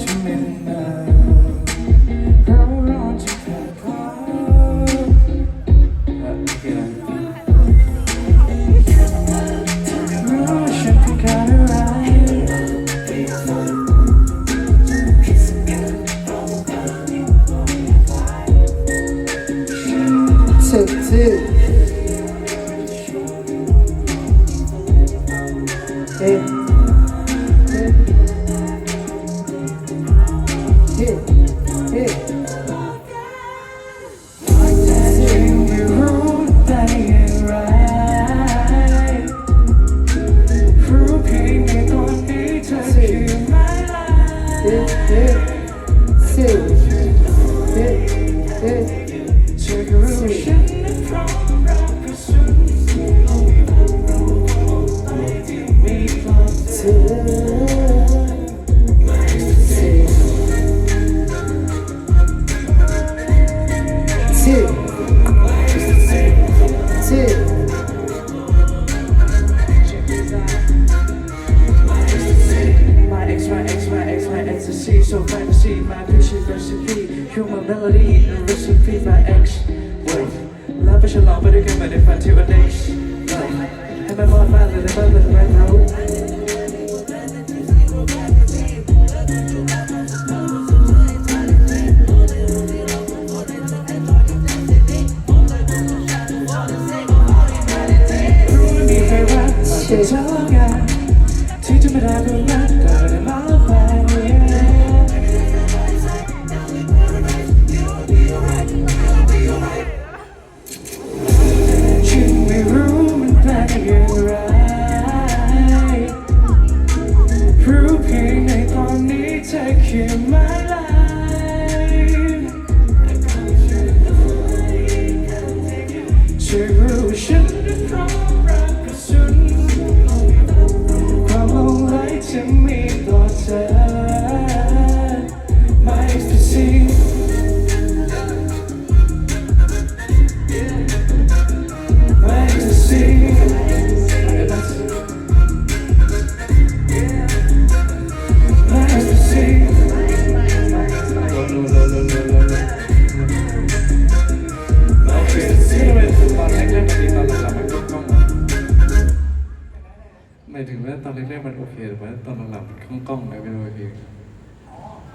จะไม่นานเราร้อนจะแค่พอรู้ว่าฉันต้องการอะไรMy ecstasy, so fantasy, my vision recipe, human melody, and recipe, my ex. Wait, love is a long, but it can be fun to a days. Have my mind, my little red road. เท่าไงที่จะไม่ได้ดูแลเธอได้มาไปฉันไม่รู้มันเป็นอย่างไรรู้เพียงในตอนนี้เธอคือ my life ช่วยรู้ฉันได้พร้อมรับกระสุนความหลงไหลที่มีต่อเธอ My Ecstasy My Ecstasy My Ecstasy หมายถึงว่าตอนแรกๆมันโอเคแต่ว่าตอนหลังๆมันก้องๆไงไม่รู้พี่